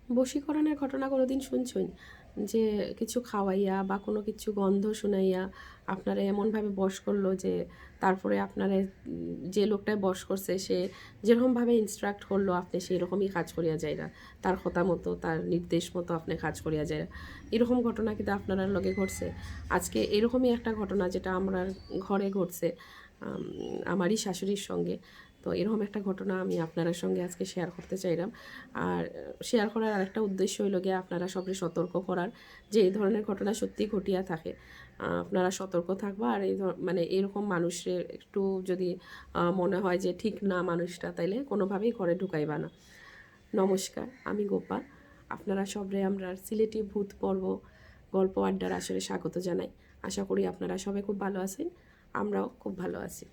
বশীকরণের ঘটনা কোনোদিন শুনছুন? যে কিছু খাওয়াইয়া বা কোনো কিছু গন্ধ শুনাইয়া আপনারা এমনভাবে বশ করলো যে তারপরে আপনারা যে লোকটায় বশ করছে সে যেরকমভাবে ইনস্ট্রাক্ট করলো আপনি সেই রকমই কাজ করিয়া যাইরা, তার কথা মতো তার নির্দেশ মতো আপনি কাজ করিয়া যাইরা। এরকম ঘটনা কিন্তু আপনার লগে ঘটছে? আজকে এরকমই একটা ঘটনা যেটা আমার ঘরে ঘটছে, আমারই শাশুড়ির সঙ্গে। তো এরকম একটা ঘটনা আমি আপনার সঙ্গে আজকে শেয়ার করতে চাইলাম। আর শেয়ার করার আরেকটা উদ্দেশ্য হইল গিয়ে আপনারা সবরে সতর্ক করার, যে এই ধরনের ঘটনা সত্যিই ঘটিয়া থাকে। আপনারা সতর্ক থাকবা। আর মানে এরকম মানুষের একটু যদি মনে হয় যে ঠিক না মানুষটা, তাইলে কোনোভাবেই ঘরে ঢুকাইবা না। নমস্কার, আমি গোপা। আপনারা সবরে আমরা সিলেটি ভূত পর্ব গল্প আড্ডার আসরে স্বাগত জানাই। আশা করি আপনারা সবাই খুব ভালো আছেন, আমরাও খুব ভালো আছি।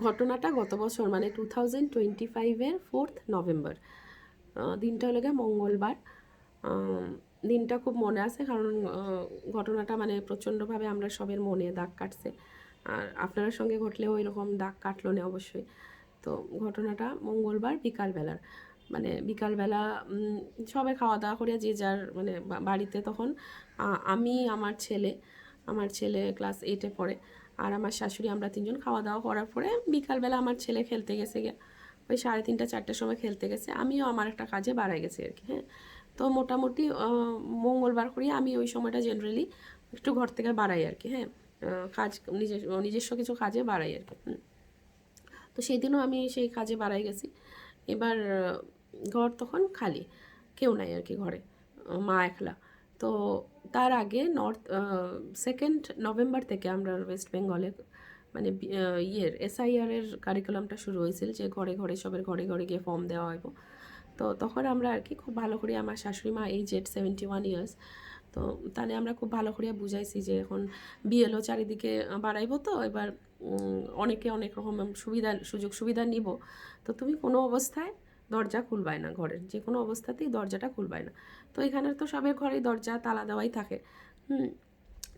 ঘটনাটা গত বছর মানে 2025-এর 4th নভেম্বর, দিনটা হলো গিয়ে মঙ্গলবার। দিনটা খুব মনে আছে, কারণ ঘটনাটা মানে প্রচণ্ডভাবে আমরা সবের মনে দাগ কাটছে। আর আপনার সঙ্গে ঘটলেও এরকম দাগ কাটলো না অবশ্যই। তো ঘটনাটা মঙ্গলবার বিকালবেলার, মানে বিকালবেলা সবাই খাওয়া দাওয়া করে যে যার মানে বাড়িতে। তখন আমি, আমার ছেলে ক্লাস 8-এ পড়ে, আর আমার শাশুড়ি, আমরা তিনজন খাওয়া দাওয়া করার পরে বিকালবেলা আমার ছেলে খেলতে গেছে গিয়ে ওই 3:30-4টার সময় খেলতে গেছে। আমিও আমার একটা কাজে বাড়াই গেছি আর কি। হ্যাঁ, তো মোটামুটি মঙ্গলবার করি আমি ওই সময়টা জেনারেলি একটু ঘর থেকে বাড়াই আর কি। হ্যাঁ, কাজ নিজস্ব কিছু কাজে বাড়াই আর কি। তো সেই দিনও আমি সেই কাজে বাড়াই গেছি। এবার ঘর তখন খালি, কেউ নাই আর কি ঘরে, মা একলা। তো তার আগে 2nd নভেম্বর থেকে আমরা ওয়েস্ট বেঙ্গলে মানে এসআইআরের কারিকুলামটা শুরু হয়েছিল, যে ঘরে ঘরে সবের ঘরে ঘরে গিয়ে ফর্ম দেওয়া হইব। তো তখন আমরা আর কি খুব ভালো করে, আমার শাশুড়ি মা এই জেড 71 ইয়ার্স, তো তাহলে আমরা খুব ভালো করে বুঝাইছি যে এখন বিএলও চারিদিকে বাড়াইব, তো এবার অনেকে অনেক রকম সুযোগ সুবিধা নিব। তো তুমি কোনো অবস্থায় দরজা খুলবাই না, ঘরের যে কোনো অবস্থাতেই দরজাটা খুলবাই না। তো এখানে তো সবের ঘরেই দরজা তালা দেওয়াই থাকে।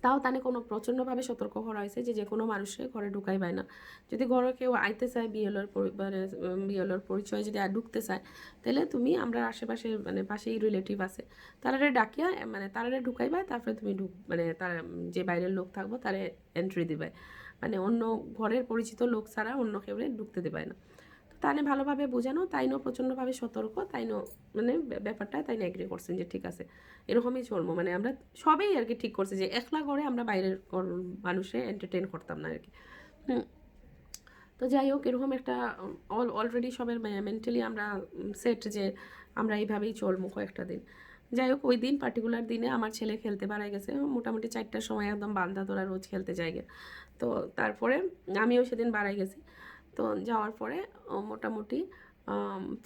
তাও তানে কোনো প্রচণ্ডভাবে সতর্ক করা হয়েছে যে যে কোনো মানুষকে ঘরে ঢুকাইবাই না। যদি ঘরে কেউ আইতে চায় মানে বিএলওর পরিচয় যদি আর ঢুকতে চায়, তাহলে তুমি আমরা আশেপাশে মানে পাশেই রিলেটিভ আছে, তারারে ডাকিয়া মানে তারারে ঢুকাইবা, তারপরে তুমি মানে তার যে বাইরের লোক থাকবো তারে এন্ট্রি দিবে। মানে অন্য ঘরের পরিচিত লোক ছাড়া অন্য কেউ ঢুকতে দেবে না। তো তাইনে ভালোভাবে বোঝানো, তাইনও প্রচণ্ডভাবে সতর্ক, তাইনও মানে ব্যাপারটা তাইনে এগ্রি করছেন যে ঠিক আছে এরকমই চলবো। মানে আমরা সবেই আর কি ঠিক করছে যে একলা করে আমরা বাইরের মানুষে এন্টারটেন করতাম না আর কি। তো যাই হোক, এরকম একটা অলরেডি সবের মেন্টালি আমরা সেট যে আমরা এইভাবেই চলবো কয়েকটা দিন। যাই হোক, ওই দিন পার্টিকুলার দিনে আমার ছেলে খেলতে বাড়াই গেছে মোটামুটি 4টার সময়, একদম বান্ধা তোরা রোজ খেলতে যায়। তো তারপরে আমিও সেদিন বাড়াই গেছি। তো যাওয়ার পরে মোটামুটি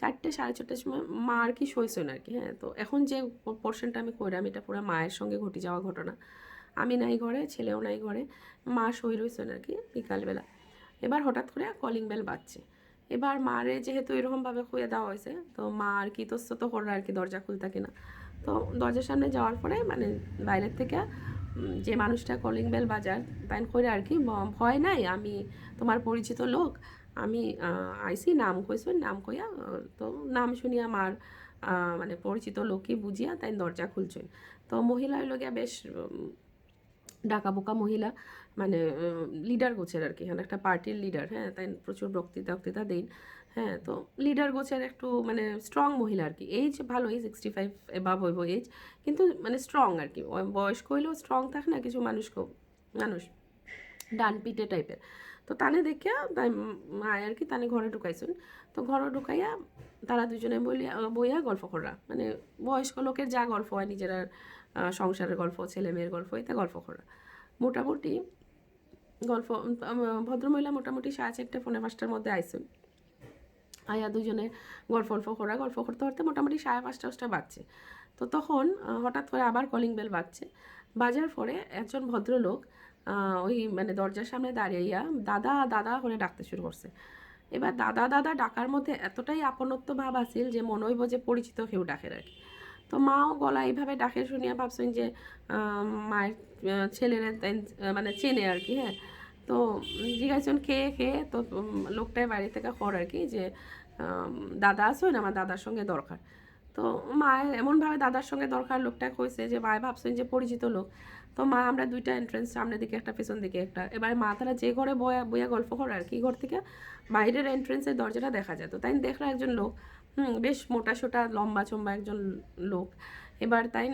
4টে 4:30টার সময় মা আর কি শোইছেন আর কি। হ্যাঁ, তো এখন যে পোর্শনটা আমি কইরাম এটা পুরো মায়ের সঙ্গে ঘটে যাওয়া ঘটনা। আমি নাই ঘরে, ছেলেও নাই ঘরে, মা শোই রয়েছেন আর কি বিকালবেলা। এবার হঠাৎ করে কলিং বেল বাজছে। এবার মারে যেহেতু এরকমভাবে খুঁয়ে দেওয়া হয়েছে, তো মা আর কি ইতস্তত করলো আর কি দরজা খুলতে কিনা। তো দরজার সামনে যাওয়ার পরে মানে বাইরের থেকে যে মানুষটা কলিং বেল বাজার তাই করে আর কি, ভয় নাই, আমি তোমার পরিচিত লোক, আমি আইসি, নাম কইছেন, নাম কইয়া তো নাম শুনিয়া মার মানে পরিচিত লোকই বুঝিয়া তাই দরজা খুলছেন। তো মহিলা হইল গিয়া বেশ ডাকাবোকা মহিলা, মানে লিডার গোছের আর কি, এখানে একটা পার্টির লিডার। হ্যাঁ, তাই প্রচুর বক্তৃতা দেন। হ্যাঁ, তো লিডার গোছের একটু মানে স্ট্রং মহিলা আর কি, এইজ ভালোই 65 এবাভ হইব এইজ, কিন্তু মানে স্ট্রং আর কি, বয়স্ক হইলেও স্ট্রং থাকে না কিছু মানুষ ডান পিটে টাইপের। তো তানে দেখিয়া তাই মায় আর কি তানে ঘরে ঢুকাইছেন। তো ঘরে ঢুকাইয়া তারা দুজনে বইয়া গল্প করা, মানে বয়স্ক লোকের যা গল্প হয় নিজেরা, সংসারের গল্প, ছেলে মেয়ের গল্প, এতে গল্প করা মোটামুটি গল্প। ভদ্রমহিলা মোটামুটি 4:30 4:45টার মধ্যে আইসেন। আয়া দুজনে গল্প করতে করতে মোটামুটি 5:30 বাজছে। তো তখন হঠাৎ করে আবার কলিং বেল বাজছে। বাজার পরে একজন ভদ্রলোক ওই মানে দরজার সামনে দাঁড়িয়ে দাদা দাদা করে ডাকতে শুরু করছে। এবার দাদা দাদা ডাকার মধ্যে এতটাই আপনত্ব ভাব আসিল যে মনে হইব যে পরিচিত কেউ ডাকে আর কি। তো মাও গলা এইভাবে ডাকে শুনিয়া ভাবছেন যে মায়ের ছেলেরা মানে চেনে আর কি। হ্যাঁ, তো জিজ্ঞাসন খেয়ে তো লোকটাই বাড়ি থেকে কর আর কি যে দাদা আসুন, আমার দাদার সঙ্গে দরকার। তো মায়ের এমনভাবে দাদার সঙ্গে দরকার লোকটা কইছে যে মায়ে ভাবছেন যে পরিচিত লোক। তো মা আমরা দুইটা এন্ট্রেন্স, সামনের দিকে একটা পেছন দিকে একটা, এবার মা তারা যে ঘরে বয়া বইয়া গল্প করে আর কি, ঘর থেকে বাইরের এন্ট্রেন্সের দরজাটা দেখা যেত। তাই দেখলো একজন লোক, বেশ মোটা সোটা লম্বা চম্বা একজন লোক। এবার তাই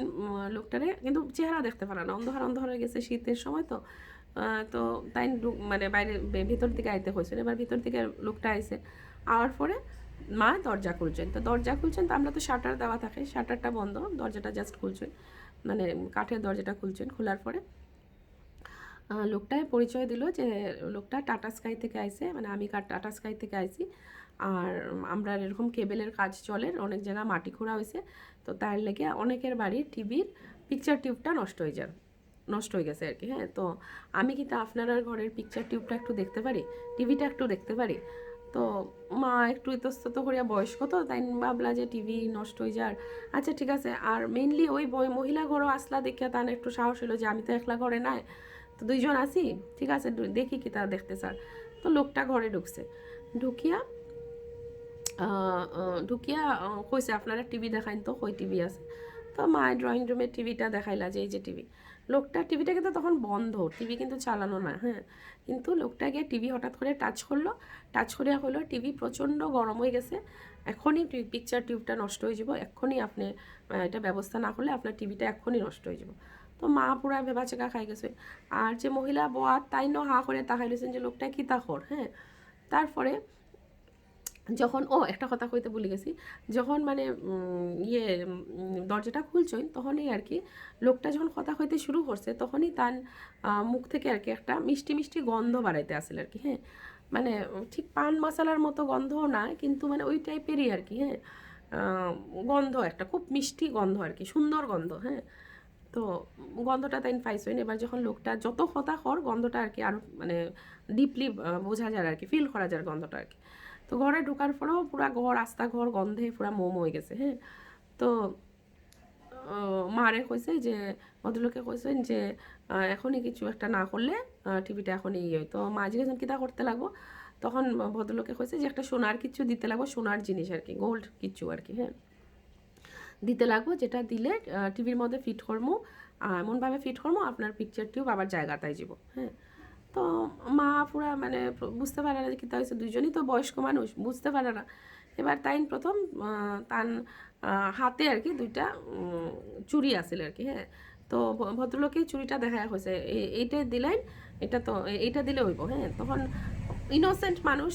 লোকটারে কিন্তু চেহারা দেখতে পারে না, অন্ধকার অন্ধকার হয়ে গেছে, শীতের সময় তো। তো তাই মানে বাইরে ভিতর দিকে আইতে হয়েছিল। এবার ভিতর দিকে লোকটা আইছে, আওয়ার পরে মা দরজা খুলছেন। তো দরজা খুলছেন, তো আমরা তো শাটার দেওয়া থাকে, শাটারটা বন্ধ, দরজাটা জাস্ট খুলছেন, মানে কাঠের দরজাটা খুলছেন। খোলার পরে লোকটায় পরিচয় দিল যে লোকটা টাটা স্কাই থেকে আইছে, মানে আমি টাটা স্কাই থেকে আইছি। আর আমরা এরকম কেবেলের কাজ চলে, অনেক জায়গা মাটি খোঁড়া হয়েছে, তো তার লেগে অনেকের বাড়ির টিভির পিকচার টিউবটা নষ্ট হয়ে গেছে আর কি। হ্যাঁ, তো আমি কিন্তু আপনার ঘরের পিকচার টিউবটা একটু দেখতে পারি, টিভিটা একটু দেখতে পারি। তো মা একটু ইতস্তত করিয়া, বয়স্ক তো, তাই ভাবলা যে টিভি নষ্ট হয়ে যার, আচ্ছা ঠিক আছে। আর মেইনলি ওই মহিলা ঘরও আসলা দেখিয়া তার একটু সাহস হলো যে আমি তো একলা ঘরে নাই, তো দুইজন আছি, ঠিক আছে দেখি কি তারা দেখতে স্যার। তো লোকটা ঘরে ঢুকছে, ঢুকিয়া ঢুকিয়া কইছে আপনারা টিভি দেখাইন তো, কই টিভি আছে। তো মায়ের ড্রয়িং রুমের টিভিটা দেখাইলা যে এই যে টিভি। টিভিটা কিন্তু তখন বন্ধ, টিভি কিন্তু চালানো না। হ্যাঁ, কিন্তু লোকটা গিয়ে টিভি হঠাৎ করে টাচ করলো, টাচ করিয়া হলো টিভি প্রচণ্ড গরম হয়ে গেছে, এখনই পিকচার টিউবটা নষ্ট হয়ে যাব, এক্ষুনি আপনি এটা ব্যবস্থা না করলে আপনার টিভিটা এক্ষুনি নষ্ট হয়ে যাব। তো মা পুরা ভেবাচেকা খাই গেছে। আর যে মহিলা বোয়ার তাই হা করে তাকাই রয়েছেন যে লোকটা কি তাকর। হ্যাঁ, তারপরে যখন একটা কথা কইতে ভুলে গেছি, যখন মানে দরজাটা খুলছেন তখনই আর কি লোকটা যখন কথা কইতে শুরু করছে, তখনই তার মুখ থেকে আর কি একটা মিষ্টি মিষ্টি গন্ধ বাড়াইতে আসলে আর কি। হ্যাঁ, মানে ঠিক পান মশলার মতো গন্ধও না, কিন্তু মানে ওই টাইপেরই আর কি। হ্যাঁ, গন্ধ একটা খুব মিষ্টি গন্ধ আর কি, সুন্দর গন্ধ। হ্যাঁ, তো গন্ধটা তাই পাইছেন। এবার যখন লোকটা যত কথা গন্ধটা আর কি আরও মানে ডিপলি বোঝা যায় আর কি, ফিল করা যায় গন্ধটা আর কি। তো ঘরে ঢোকার পরেও পুরা ঘর, আস্তা ঘর গন্ধে পুরা মোম হয়ে গেছে। হ্যাঁ, তো মারে কইছে যে, ভদ্রলোকে কইছেন যে এখনই কিছু একটা না করলে টিভিটা এখনই ইয়ে। তো মা জিজ্ঞেস কিতা করতে লাগবো, তখন ভদ্রলোকে কইছে যে একটা সোনার কিছু দিতে লাগবো, সোনার জিনিস আর কি, গোল্ড কিছু আর কি। হ্যাঁ, দিতে লাগবো, যেটা দিলে টিভির মধ্যে ফিট করবো, এমনভাবে ফিট করবো আপনার পিকচার টিউব আবার জায়গাটায় যাব। হ্যাঁ, তো মা পুরা মানে বুঝতে পারে না যে কী হয়েছে, দুইজনই তো বয়স্ক মানুষ, বুঝতে পারে না। এবার তাই প্রথম তার হাতে আর কি দুইটা চুড়ি আসলে আর কি। হ্যাঁ, তো ভদ্রলোকেই চুড়িটা দেখা হয়েছে, এইটা দিলেন, এটা তো এইটা দিলে হইব। হ্যাঁ, তখন ইনোসেন্ট মানুষ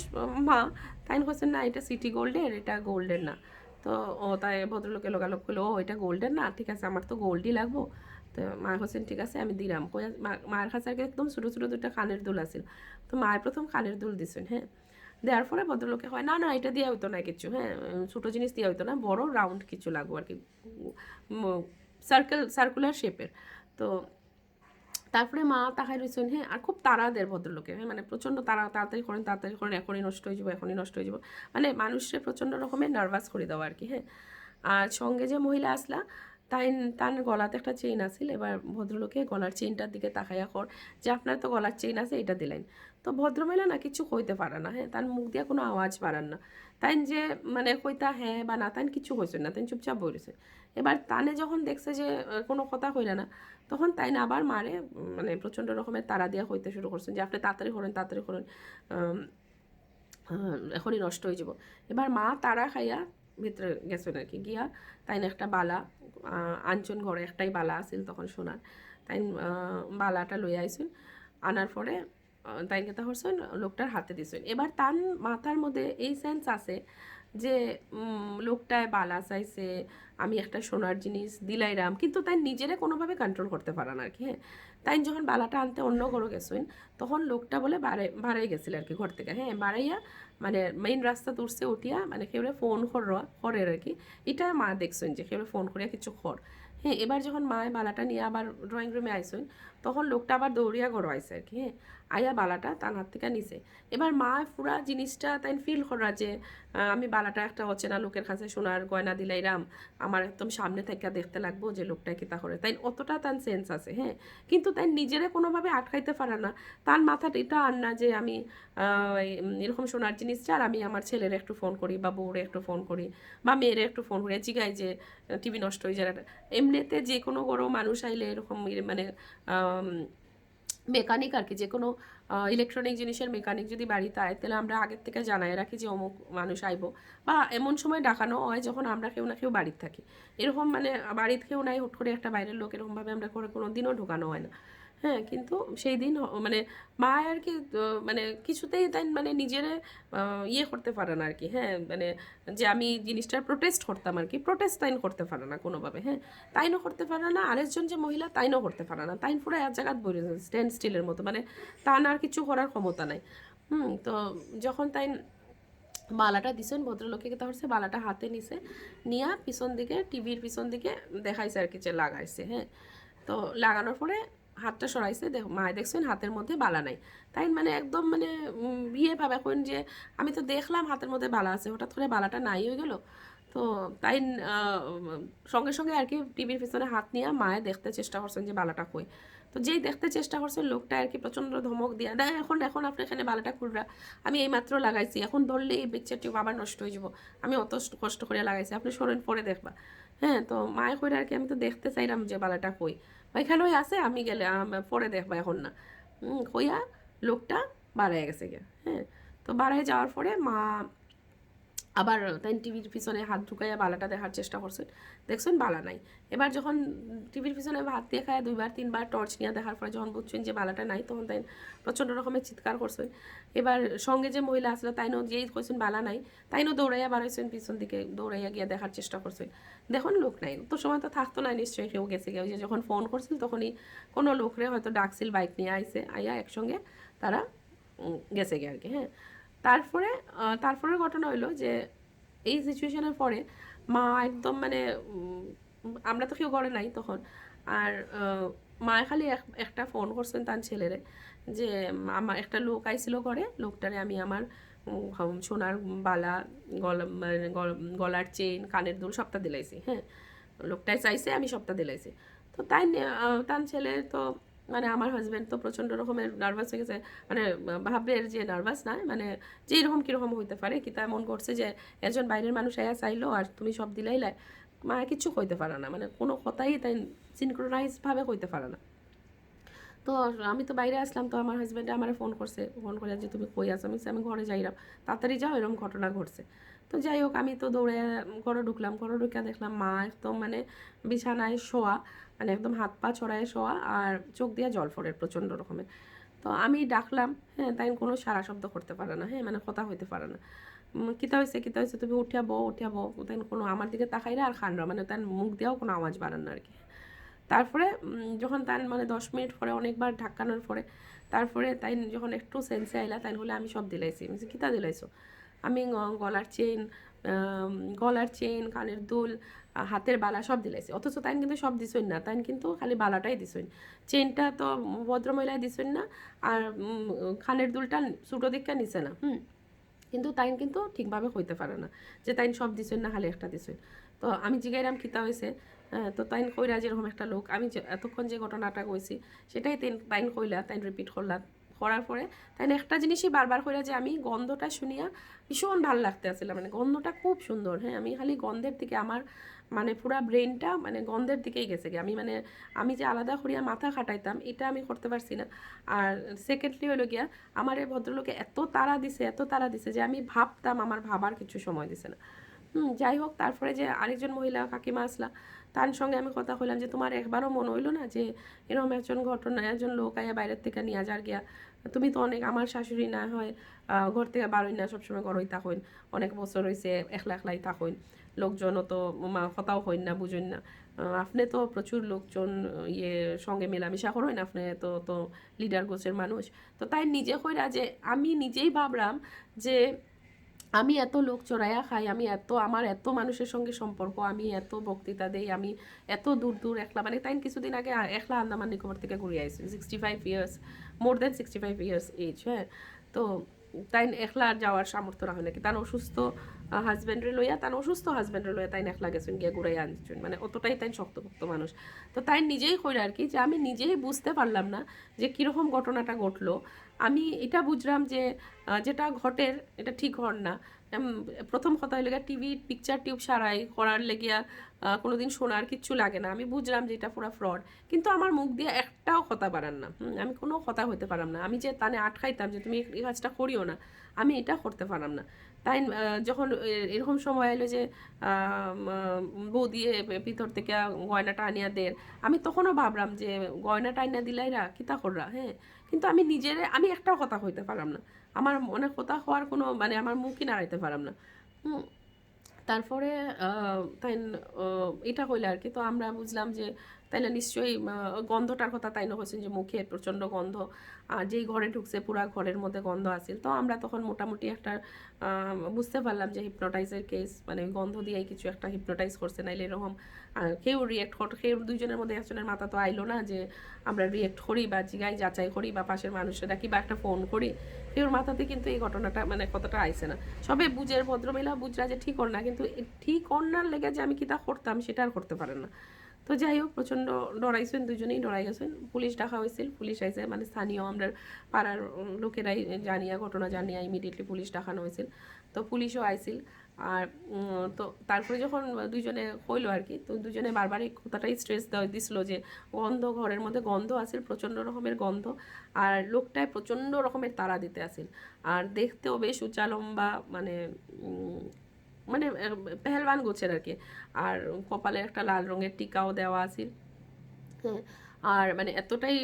মা, তাই হোসেন না এটা সিটি গোল্ডের, এটা গোল্ডের না। তো তাই ভদ্রলোকে লোকালোক করলো, এটা গোল্ডের না, ঠিক আছে আমার তো গোল্ডই লাগবো। তো মা হোসেন ঠিক আছে আমি দিলাম। মায়ের কাছে আর কি একদম ছোটো ছোটো দুটো কানের দুল আছিল, তো মায়ের প্রথম কানের দুল দিছেন। হ্যাঁ, দেওয়ার পরে ভদ্রলোকে হয় না না এটা দেওয়া হইতো না কিছু। হ্যাঁ, ছোটো জিনিস দেওয়া হইতো না, বড় রাউন্ড কিছু লাগবো আর কি, সার্কুলার শেপের। তো তারপরে মা তাকাই রয়েছেন। হ্যাঁ, আর খুব তাড়া দেয় ভদ্রলোকে। হ্যাঁ, মানে প্রচণ্ড তাড়াতাড়ি করেন, এখনই নষ্ট হয়ে যাবো, এখনই নষ্ট হয়ে যাবো, মানে মানুষের প্রচণ্ড রকমের নার্ভাস করে দেওয়া আর কি। হ্যাঁ, আর সঙ্গে যে মহিলা আসলা তাই তার গলাতে একটা চেইন আছিল। এবার ভদ্রলোকে গলার চেইনটার দিকে তাকাইয়া কর যে আপনার তো গলার চেইন আছে, এটা দিলেন। তো ভদ্রমহিলা না কিছু কইতে পারে না। হ্যাঁ, তার মুখ দিয়ে কোনো আওয়াজ পারান না। তাই যে মানে কইতা হ্যাঁ বা না, তাই কিছু হয়েছে না, তাই চুপচাপ বলেছে। এবার তানে যখন দেখছে যে কোনো কথা কইলে না, তখন তাই না আবার মারে মানে প্রচণ্ড রকমের তাড়া দিয়া হইতে শুরু করছেন যে আপনি তাড়াতাড়ি করেন, এখনই নষ্ট হয়ে যাব। এবার মা তাড়া খাইয়া ভিতরে গেছেন আর কি, গিয়া তাই না একটা বালা আনছেন, ঘরে একটাই বালা আছিল তখন সোনার, তাই বালাটা লইয়া আইসুন। আনার পরে তাই কথা করছেন, লোকটার হাতে দিছেন। এবার তার মাথার মধ্যে এই সেন্স আছে যে লোকটায় বালা চাইছে, আমি একটা সোনার জিনিস দিলাইরাম, কিন্তু তাই নিজেরা কোনোভাবে কন্ট্রোল করতে পারে না আর কি। হ্যাঁ, তাই যখন বালাটা আনতে অন্য ঘরে গেছেন, তখন লোকটা বলে বাড়াই গেছিল আর কি ঘর থেকে। হ্যাঁ, বাড়াইয়া মানে মেইন রাস্তা তুলছে উঠিয়া, মানে কেউ ফোন করে আর কি। এটা মা দেখছেন যে কেউ ফোন করিয়া কিছু খর। হ্যাঁ, এবার যখন মায় বালাটা নিয়ে আবার ড্রয়িং রুমে আইসেন, তখন লোকটা আবার দৌড়িয়া ঘর আইসে আর কি। হ্যাঁ, আয়া বালাটা তার হাত থেকে নিছে। এবার মা পুরা জিনিসটা তাই ফিল করা যে আমি বালাটা একটা অচেনা লোকের কাছে সোনার গয়না দিলাইরাম, আমার একদম সামনে থেকে দেখতে লাগবো যে লোকটা কিতা করে, তাই অতটা তার সেন্স আছে। হ্যাঁ, কিন্তু তাই নিজেরা কোনোভাবে আটকাইতে পারে না। তার মাথাটা এটা আর না যে আমি এরকম সোনার জিনিস চার, আমি আমার ছেলের একটু ফোন করি বা বউরে একটু ফোন করি বা মেয়েরে একটু ফোন করি, জিগাই যে টিভি নষ্ট হয়ে যায়। এমনিতে যে কোনো বড় মানুষ আইলে এরকম মানে মেকানিক আর কি, যে কোনো ইলেকট্রনিক জিনিসের মেকানিক যদি বাড়িতে আয় তাহলে আমরা আগের থেকে জানাই রাখি যে অমুক মানুষ আইব, বা এমন সময় ডাকানো হয় যখন আমরা কেউ না কেউ বাড়িতে থাকি। এরকম মানে বাড়িতে কেউ নাই, হুট করে একটা বাইরের লোক এরকমভাবে আমরা করে কোনো দিনও ঢোকানো হয় না। হ্যাঁ, কিন্তু সেই দিন মানে মা আর কি মানে কিছুতেই তাই মানে নিজের ইয়ে করতে পারে না আর কি। হ্যাঁ, মানে যে আমি জিনিসটার প্রোটেস্ট করতাম আর কি, প্রোটেস্ট তাইন করতে পারে না কোনোভাবে। হ্যাঁ, তাইনও করতে পারে না, আরেকজন যে মহিলা তাইনও করতে পারে না, তাইন পুরো এক জায়গায় বসে স্ট্যান্ড স্টিলের মতো, মানে তান আর কিছু করার ক্ষমতা নাই। তো যখন তাই বালাটা দিছেন ভদ্রলোকে, তা হচ্ছে বালাটা হাতে নিছে, নিয়া পিছন দিকে টিভির পিছন দিকে দেখাইছে আর কি যে লাগাইছে। হ্যাঁ, তো লাগানোর পরে হাতটা সরাইছে, মায় দেখছেন হাতের মধ্যে বালা নাই। তাই মানে একদম মানে বিয়ে ভাবে এখন যে আমি তো দেখলাম হাতের মধ্যে বালা আছে, হঠাৎ করে বালাটা নাই হয়ে গেল। তো তাই সঙ্গে সঙ্গে আর কি টিভির পিছনে হাত নিয়ে মায়ে দেখতে চেষ্টা করছেন যে বালাটা কই। তো যেই দেখতে চেষ্টা করছেন লোকটা আর কি প্রচণ্ড ধমক দিয়া দেয়, এখন এখন আপনি এখানে বালাটা খুলরা, আমি এই মাত্র লাগাইছি, এখন ধরলে এই পিকচার টিউব আবার নষ্ট হয়ে যাব, আমি অত কষ্ট করে লাগাইছি, আপনি সরেন পরে দেখবা। হ্যাঁ, তো মায়ে কইরা আর কি আমি তো দেখতে চাইলাম যে বালাটা কই, ওইখানেই আছে, আমি গেলে পরে দেখবা এখন না। কইয়া লোকটা বাড়ায় গেছে গে। হ্যাঁ, তো বাড়ায় যাওয়ার পরে মা আবার তাই টিভির পিছনে হাত ঢুকাইয়া বালাটা দেখার চেষ্টা করছেন, দেখছেন বালা নাই। এবার যখন টিভির পিছনে হাত দিয়ে খায় দুইবার তিনবার টর্চ নিয়ে দেখার পরে যখন বুঝছেন যে বালাটা নাই, তখন তাই প্রচণ্ড রকমের চিৎকার করছেন। এবার সঙ্গে যে মহিলা আসলো তাইনও যেই কইছেন বালা নাই, তাইনও দৌড়াইয়া বাড়াইছেন পিছন দিকে, দৌড়াইয়া গিয়ে দেখার চেষ্টা করছেন, দেখুন লোক নাই। তো সময় তো থাকতো না, নিশ্চয়ই কেউ গেছে, কেউ যে যখন ফোন করছিল তখনই কোনো লোকরে হয়তো ডাকছিল, বাইক নিয়ে আইসে, আইয়া একসঙ্গে তারা গেছে গে আর কি। হ্যাঁ, তারপরে তারপরের ঘটনা হইলো যে এই সিচুয়েশনের পরে মা একদম মানে আমরা তো কেউ ঘরে নাই তখন, আর মা খালি একটা ফোন করছেন তার ছেলেরে যে আমার একটা লোক আইছিল ঘরে, লোকটারে আমি আমার সোনার বালা, গলার চেইন, কানের দুল সবটা দিলাইছি। হ্যাঁ, লোকটাই চাইছে, আমি সবটা দিলাইছি। তো তাই তার ছেলে তো মানে আমার হাজব্যান্ড তো প্রচণ্ড রকমের নার্ভাস হয়ে গেছে, মানে ভাবের যে নার্ভাস না, মানে যে এরকম কীরকম হইতে পারে কি, তা মন করছে যে একজন বাইরের মানুষ আয়া চাইলো আর তুমি সব দিলাইলাই, মা কিছু কইতে পারে না, মানে কোনো কথাই তাই সিনক্রোনাইজভাবে কইতে পারে না। তো আমি তো বাইরে আসলাম, তো আমার হাজব্যান্ডে আমার ফোন করছে, ফোন করে যে তুমি কই আছো, আমি ঘরে যাইলাম, তাড়াতাড়ি যাও, এরকম ঘটনা ঘটছে। তো যাই হোক আমি তো দৌড়ে ঘরে ঢুকলাম, ঘরে ঢুকে দেখলাম মা একদম মানে বিছানায় শোয়া, মানে একদম হাত পা ছড়ায় শোয়া, আর চোখ দিয়ে জল পড়ে প্রচণ্ড রকমের। তো আমি ডাকলাম, হ্যাঁ, তাই কোনো সারা শব্দ করতে পারে না। হ্যাঁ, মানে কথা হইতে পারে না। কিতা হয়েছে কিতা হয়েছে, তুমি উঠিয়া বউ, তাই কোনো আমার দিকে তাকাইরা আর খানরা, মানে তার মুখ দিয়েও কোনো আওয়াজ বাড়ান না আর কি। তারপরে যখন তাই মানে 10 মিনিট পরে অনেকবার ঢাকানোর পরে তারপরে তাই যখন একটু সেন্সে আইলা, তাই হলে আমি সব দিলাইছি। আমি কিতা দিলাইছো? আমি গলার চেইন, কানের দুল, হাতের বালা সব দিলাইছি। অথচ তাই কিন্তু সব দিছইন না, তাই কিন্তু খালি বালাটাই দিছইন, চেইনটা তো ভদ্রমহিলায় দিছইন না, আর কানের দুলটা ছোটো দিকটা নিছে না। কিন্তু তাইন কিন্তু ঠিকভাবে হইতে পারে না যে তাইন সব দিছইন না খালি একটা দিছইন। তো আমি জিগাইরাম কিতা হয়েছে, তো তাইন কইরা যেরকম একটা লোক, আমি এতক্ষণ যে ঘটনাটা কইছি সেটাই তাইন কইলা, তাইন রিপিট করলা, করার পরে তাই একটা জিনিসই বারবার কইরা যে আমি গন্ধটা শুনিয়া ভীষণ ভালো লাগতে আসছিলাম, মানে গন্ধটা খুব সুন্দর। হ্যাঁ, আমি খালি গন্ধের দিকে আমার মানে পুরা ব্রেনটা মানে গন্ধের দিকেই গেছে গে। আমি মানে আমি যে আলাদা করিয়া মাথা খাটাইতাম এটা আমি করতে পারছি না। আর সেকেন্ডলি হলো গিয়া আমার এই ভদ্রলোকে এত তাড়া দিছে যে আমি ভাবতাম আমার ভাবার কিছু সময় দিছে না। যাই হোক, তারপরে যে আরেকজন মহিলা কাকিমা আসলা, তার সঙ্গে আমি কথা কইলাম যে তোমার একবারও মনে হইলো না যে এরকম একজন ঘটনা, একজন লোক আয়া বাইরের থেকে নিয়ে যার গিয়া, তুমি তো অনেক, আমার শাশুড়ি না হয় ঘর থেকে বারোই না, সবসময় ঘরই থাকইন, অনেক বছর হয়েছে একলা একলাই থাকইন, লোকজনও তো কথাও হইন না, বুঝইন না, আপনি তো প্রচুর লোকজন সঙ্গে মেলামেশা করেন, আপনি তো তো লিডার গোছের মানুষ। তো তাই নিজে কইরা যে আমি নিজেই ভাবলাম যে আমি এত লোক চড়াইয়া খাই, আমি এত আমার এত মানুষের সঙ্গে সম্পর্ক, আমি এত বক্তৃতা দেই, আমি এত দূর দূর একলা, মানে তাই কিছুদিন আগে একলা আন্দামান নিকোবর থেকে ঘুরে আইসি, 65 ইয়ার্স, মোর দেন 65 ইয়ার্স এজ, হ্যাঁ। তো তাই একলা আর যাওয়ার সামর্থ্য রাখে নাকি, তার অসুস্থ হাজব্যান্ডরে লইয়া, তার অসুস্থ হাজব্যান্ডরে লইয়া তাই একলা গেছেন গিয়ে ঘুরাই আনছেন, মানে অতটাই তাই শক্তপোক্ত মানুষ। তো তাই নিজেই কইরা আর কি, যে আমি নিজেই বুঝতে পারলাম না যে কীরকম ঘটনাটা ঘটলো। আমি এটা বুঝলাম যে যেটা ঘটের এটা ঠিক হন না। প্রথম কথা হইলে টিভি পিকচার টিউব সারাই করার লেগিয়া কোনোদিন শোনার কিচ্ছু লাগে না, আমি বুঝলাম যে এটা পুরো ফ্রড, কিন্তু আমার মুখ দিয়ে একটাও কথা বাড়ান না, আমি কোনো কথা হইতে পারাম না, আমি যে তানে আটকাইতাম যে তুমি এই কাজটা করিও না, আমি এটা করতে পারাম না। তাই যখন এরকম সময় এলো যে বউ দিয়ে ভিতর থেকে গয়নাটা আনিয়া দের, আমি তখনও ভাবলাম যে গয়নাটা আনিয়া দিলাইরা কিতা কররা, হ্যাঁ। কিন্তু আমি আমি একটাও কথা হইতে পারলাম না, আমার মনে কথা হওয়ার কোনো মানে আমার মুখই নাড়াইতে পারলাম না। তারপরে তাই এটা হইলে আর কি, তো আমরা বুঝলাম যে তাইলে নিশ্চয়ই গন্ধটার কথা তাই না হয়েছেন যে মুখে প্রচণ্ড গন্ধ, আর যেই ঘরে ঢুকছে পুরা ঘরের মধ্যে গন্ধ আসছিল। তো আমরা তখন মোটামুটি একটা বুঝতে পারলাম যে হিপনোটাইজের কেস, মানে গন্ধ দিয়েই কিছু একটা হিপনোটাইজ করছে, নাইলে এরকম কেউ রিয়েক্ট কর, কেউ দুইজনের মধ্যে একজনের মাথা তো আইলো না যে আমরা রিয়েক্ট করি বা জিগাই যাচাই করি বা পাশের মানুষের ডাকি বা একটা ফোন করি, কেউর মাথাতে কিন্তু এই ঘটনাটা মানে কতটা আইছে না। সবে বুঝের ভদ্রমহিলা বুঝরা যে ঠিক না, কিন্তু ঠিক অন্যার লেগে যে আমি কিতা করতাম সেটা আর করতে পারেন না। তো যাই হোক, প্রচণ্ড ডরাইছেন, দুজনেই ডরাই গেছেন। পুলিশ ডাকা হয়েছিল, পুলিশ আইসে, মানে স্থানীয় আমরা পাড়ার লোকেরাই জানিয়া, ঘটনা জানিয়া ইমিডিয়েটলি পুলিশ ডাকানো হয়েছিল। তো পুলিশও আইছিল। আর তো তারপরে যখন দুইজনে হইলো আর কি, তো দুজনে বারবার এই কথাটাই স্ট্রেস দিছিল যে গন্ধ, ঘরের মধ্যে গন্ধ আসিল, প্রচণ্ড রকমের গন্ধ, আর লোকটায় প্রচণ্ড রকমের তাড়া দিতে আসিল, আর দেখতেও বেশ উঁচা লম্বা, মানে মানে পেহেলবান গোছের আর কি, আর কপালে একটা লাল রঙের টিকাও দেওয়া আছে, হ্যাঁ। আর মানে এতটাই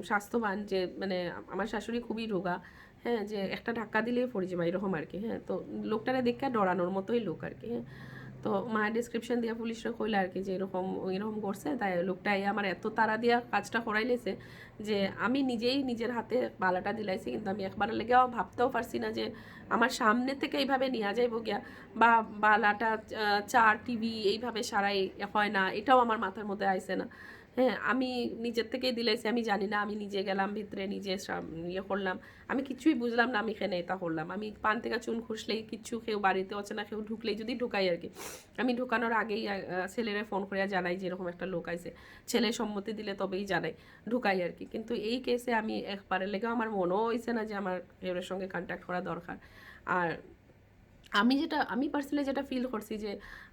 স্বাস্থ্যবান যে মানে আমার শাশুড়ি খুবই রোগা, হ্যাঁ, যে একটা ধাক্কা দিলেই পড়ে যাবে এরকম আর কি, হ্যাঁ। তো লোকটারে দেখে ডরানোর মতোই লোক আর কি, হ্যাঁ। তো মায়ের ডিসক্রিপশন দিয়া পুলিশরা কইলে আর কি যে এরকম এরকম করছে, তাই লোকটাই আমার এত তাড়া দিয়া কাজটা করাইলেছে যে আমি নিজেই নিজের হাতে বালাটা দিলাইছি, কিন্তু আমি একবার লেগেও ভাবতেও পারছি না যে আমার সামনে থেকে এইভাবে নিয়ে যাইব গিয়া, বা বালাটা চা টিভি এইভাবে সারাই হয় না, এটাও আমার মাথার মধ্যে আইছে না, হ্যাঁ। আমি নিজের থেকেই দিলাইছি, আমি জানি না, আমি নিজে গেলাম ভিতরে, নিজে ইয়ে করলাম, আমি কিছুই বুঝলাম না আমি এখানে এটা করলাম। আমি পান থেকে চুন খুসলেই কিচ্ছু, কেউ বাড়িতে হচ্ছে না, কেউ ঢুকলেই যদি ঢুকাই আর কি, আমি ঢুকানোর আগেই ছেলেরা ফোন করিয়া জানাই যে এরকম একটা লোক আইছে, ছেলে সম্মতি দিলে তবেই জানাই, ঢুকাই আর কি। কিন্তু এই কেসে আমি একবারের লেগে আমার মনেও হয়েছে না যে আমার এর সঙ্গে কন্ট্যাক্ট করা দরকার। আর আমি পার্সোনালি যেটা ফিল করছি যে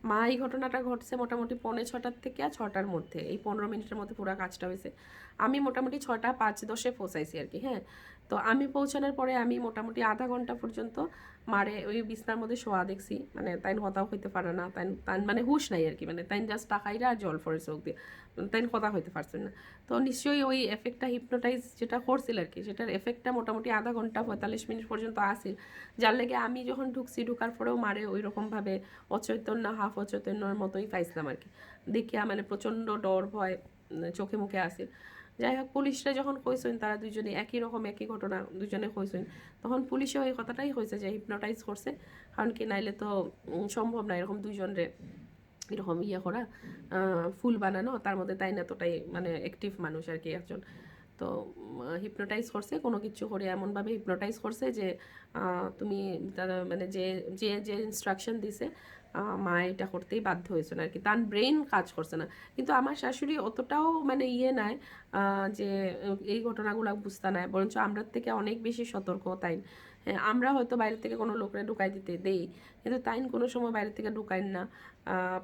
মা এই ঘটনাটা ঘটছে মোটামুটি 6:45 থেকে 6টার মধ্যে, এই 15 মিনিটের মধ্যে পুরো কাজটা হয়েছে। আমি মোটামুটি 6:05-10 পৌঁছাইছি আর কি, হ্যাঁ। তো আমি পৌঁছানোর পরে আমি মোটামুটি আধা ঘন্টা পর্যন্ত মারে ওই বিছনার মধ্যে শোয়া দেখছি, মানে তাই কথাও হইতে পারে না, তাই তাই মানে হুশ নাই আর কি, মানে তাই জাস্ট টাকাইরা আর জল পড়ে চোখ দিয়ে, তাই কথা হইতে পারছেন না। তো নিশ্চয়ই ওই এফেক্টটা, হিপনোটাইজ যেটা করছিল আর কি, সেটার এফেক্টটা মোটামুটি আধা ঘন্টা 45 মিনিট পর্যন্ত আসিল, যার লেগে আমি যখন ঢুকার পরেও মারে ওই রকমভাবে অচৈতন্য, হাফ অচৈতন্যর মতোই পাইছিলাম আর কি, দেখিয়া মানে প্রচণ্ড ডর ভয় চোখে মুখে আসিল। যাই হোক, পুলিশরা যখন কইছেন, তারা দুজনে একই রকম একই ঘটনা দুজনে কইছেন, তখন পুলিশেও এই কথাটাই হয়েছে যে হিপনোটাইজ করছে, কারণ কি নাইলে তো সম্ভব না এরকম দুইজনরে এরকম ইয়ে করা, ফুল বানানো, তার মধ্যে তাই না এতটাই মানে অ্যাক্টিভ মানুষ আর কি একজন। তো হিপনোটাইজ করছে, কোনো কিছু করে এমনভাবে হিপনোটাইজ করছে যে তুমি মানে যে যে যে ইনস্ট্রাকশন দিছে মা এটা করতেই বাধ্য হয়েছে না আর কি, তার ব্রেন কাজ করছে না। কিন্তু আমার শাশুড়ি অতটাও মানে ইয়ে নাই যে এই ঘটনাগুলো বুঝতে নাই, বরঞ্চ আমরার থেকে অনেক বেশি সতর্ক। তাই আমরা হয়তো বাইরে থেকে কোনো লোকরা ঢুকাই দিতে দেই, কিন্তু তাই কোনো সময় বাইরে থেকে ঢুকাইন না,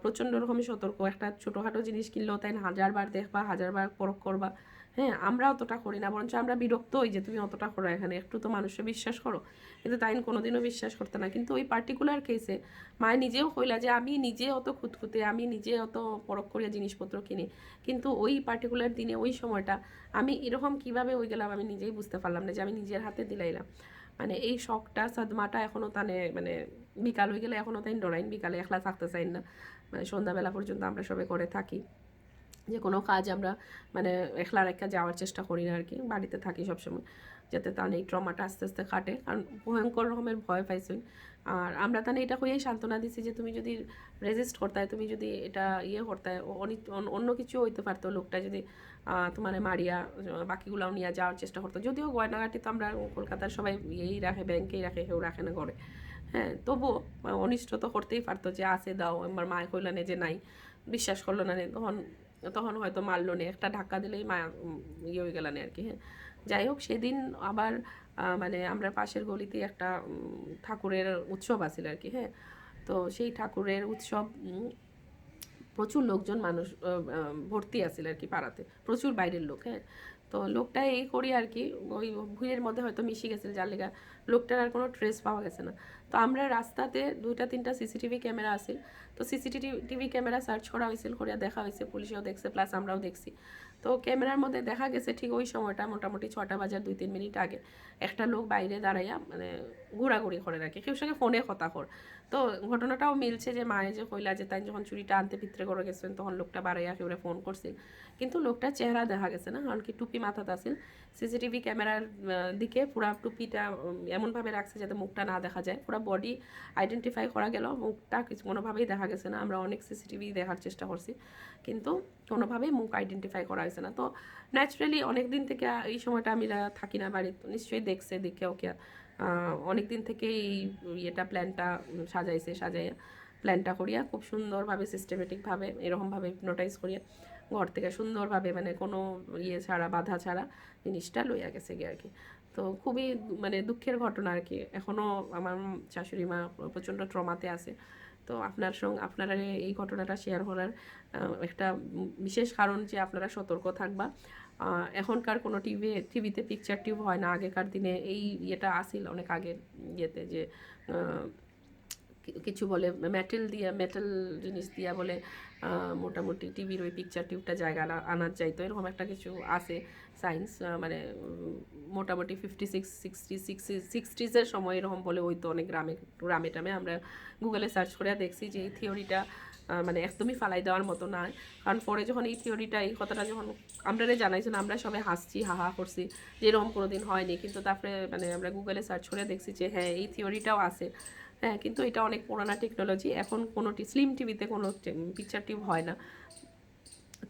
প্রচণ্ড রকমের সতর্ক। একটা ছোটোখাটো জিনিস কিনলেও তাই 1000বার দেখবা, 1000বার পরখ করবা, হ্যাঁ। আমরা অতটা করি না, বরঞ্চ আমরা বিরক্ত হই যে তুমি অতটা করো এখানে, একটু তো মানুষে বিশ্বাস করো, কিন্তু তাই কোনোদিনও বিশ্বাস করতে না। কিন্তু ওই পার্টিকুলার কেসে মায়ে নিজেও কইলা যে আমি নিজে অত খুঁতখুঁতে, আমি নিজে অত পরখ করিয়া জিনিসপত্র কিনি, কিন্তু ওই পার্টিকুলার দিনে ওই সময়টা আমি এরকম কিভাবে হয়ে গেলাম আমি নিজেই বুঝতে পারলাম না, যে আমি নিজের হাতে দিলাইলাম। মানে এই শখটা, সাদমাটা এখনও তানে মানে বিকাল হয়ে গেলে এখনও তাই ডরাইন, বিকালে একলা থাকতে চাই না, মানে সন্ধ্যাবেলা পর্যন্ত আমরা সবাই করে থাকি, যে কোনো কাজ আমরা মানে একলা রেখা যাওয়ার চেষ্টা করি না আর কি, বাড়িতে থাকি সবসময়, যাতে তার এই ট্রমাটা আস্তে আস্তে কাটে, কারণ ভয়ঙ্কর রকমের ভয় পাইছেন। আর আমরা তাহলে এটা হয়েই সান্ত্বনা দিছি যে তুমি যদি রেজিস্ট করতে তুমি যদি এটা ইয়ে করতে অন্য কিছু হইতে পারতো, লোকটা যদি তোমার মারিয়া বাকিগুলাও নিয়ে যাওয়ার চেষ্টা করতো। যদিও গয়নাগাটি তো আমরা কলকাতার সবাই ইয়েই রাখে, ব্যাংকেই রাখে, কেউ রাখে না ঘরে। হ্যাঁ, তবুও অনিষ্ট তো করতেই পারতো যে আছে দাও, আমার মায় কইলানে যে নাই, বিশ্বাস করলো না, তখন তখন হয়তো মারলো না, একটা ধাক্কা দিলেই মা ইয়ে হয়ে গেলানে আর কি। হ্যাঁ, যাই হোক, সেদিন আবার মানে আমরা পাশের গলিতে একটা ঠাকুরের উৎসব আছিল আর কি। হ্যাঁ, তো সেই ঠাকুরের উৎসব প্রচুর লোকজন মানুষ ভর্তি আছিল আর কি পাড়াতে, প্রচুর বাইরের লোক। হ্যাঁ, তো লোকটা এই করি আর কি ওই ভিড়ের মধ্যে হয়তো মিশে গেছিল, যার লেগা লোকটার আর কোনো ট্রেস পাওয়া গেছে না। তো আমরা রাস্তাতে 2-3টা সিসিটিভি ক্যামেরা আছিল, তো সিসিটিভি ক্যামেরা সার্চ করা হয়েছিল, করিয়া দেখা হয়েছে, পুলিশেও দেখছে প্লাস আমরাও দেখছি। তো ক্যামেরার মধ্যে দেখা গেছে ঠিক ওই সময়টা মোটামুটি 6টা বাজার 2-3 মিনিট আগে একটা লোক বাইরে দাঁড়াইয়া মানে ঘোরাঘুরি করে রাখে, কেউ সঙ্গে ফোনে কথা কর। তো ঘটনাটাও মিলছে যে মায়ে যে কইলা যে তাই যখন চুরিটা আনতে ভিতরে করে গেছেন তখন লোকটা বাড়াইয়া কেউ ফোন করছিল, কিন্তু লোকটার চেহারা দেখা গেছে না, কারণ কি টুপি মাথাতে আসিল। সিসিটিভি ক্যামেরার দিকে পুরা টুপিটা এমনভাবে রাখছে যাতে মুখটা না দেখা যায়, পুরা বডি আইডেন্টিফাই করা গেল, মুখটা কিছু কোনোভাবেই দেখা গেছে না। আমরা অনেক সিসিটিভি দেখার চেষ্টা করছি, কিন্তু কোনোভাবেই মুখ আইডেন্টিফাই করা হয়েছে না। তো ন্যাচারালি অনেক দিন থেকে এই সময়টা আমি থাকি না বাড়িতে, নিশ্চয়ই দেখছে, দেখে ওকে অনেক দিন থেকে এই ইয়েটা প্ল্যানটা সাজাইয়া প্ল্যানটা করিয়া খুব সুন্দরভাবে সিস্টেমেটিকভাবে এরকমভাবে হিপনোটাইজ করিয়া ঘর থেকে সুন্দরভাবে মানে কোনো ইয়ে ছাড়া, বাধা ছাড়া জিনিসটা লইয়া গেছে গিয়ে আর কি। তো খুবই মানে দুঃখের ঘটনা আর কি। এখনও আমার শাশুড়ি মা প্রচণ্ড ট্রমাতে আছে। তো আপনারা এই ঘটনাটা শেয়ার করার একটা বিশেষ কারণ যে আপনারা সতর্ক থাকবা। এখনকার কোনো টিভিতে পিকচার টিউব হয় না, আগেকার দিনে এই ইয়েটা আসিল অনেক আগের ইয়েতে যে কিছু বলে মেটাল জিনিস দিয়া বলে মোটামুটি টিভির ওই পিকচার টিউবটা জায়গা আনার যাইতো, এরকম একটা কিছু আছে সায়েন্স। মানে মোটামুটি 56-60s সময় এরকম বলে ওই তো অনেক গ্রামে টামে আমরা গুগলে সার্চ করে দেখছি যে এই থিওরিটা মানে একদমই ফালাই দেওয়ার মতো নয়। কারণ পরে যখন এই কথাটা যখন আমরা জানাইছিল, আমরা সবাই হাসছি, হাহা করছি যে এরকম কোনো দিন হয়নি, কিন্তু তারপরে মানে আমরা গুগলে সার্চ করে দেখছি যে হ্যাঁ এই থিওরিটাও আছে। হ্যাঁ, কিন্তু এটা অনেক পুরানা টেকনোলজি, এখন কোনো স্লিম টিভিতে কোনো পিকচার টিউব হয় না,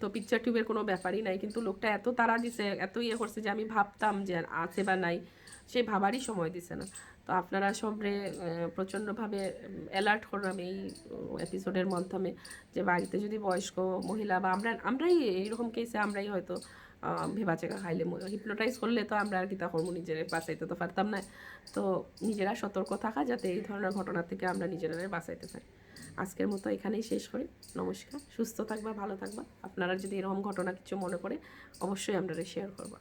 তো পিকচার টিউবের কোনো ব্যাপারই নাই। কিন্তু লোকটা এত তাড়া দিছে, এত ইয়ে করছে যে আমি ভাবতাম যে আছে বা নাই, সে ভাবারই সময় দিছে না। তো আপনারা সবরে প্রচণ্ডভাবে অ্যালার্ট করলাম এই এপিসোডের মাধ্যমে যে বাড়িতে যদি বয়স্ক মহিলা বা আমরাই এইরকম কেসে আমরাই হয়তো ভেবাচেকা খাইলে হিপনোটাইজ করলে তো আমরা আর কি তখন নিজেরা বাঁচাইতে তো পারতাম না। তো নিজেরা সতর্ক থাকা যাতে এই ধরনের ঘটনা থেকে আমরা নিজেরা বাঁচাইতে পারি। আজকের মতো এখানেই শেষ করি। নমস্কার, সুস্থ থাকবা, ভালো থাকবা। আপনারা যদি এরকম ঘটনা কিছু মনে পড়ে অবশ্যই আমরা শেয়ার করবা।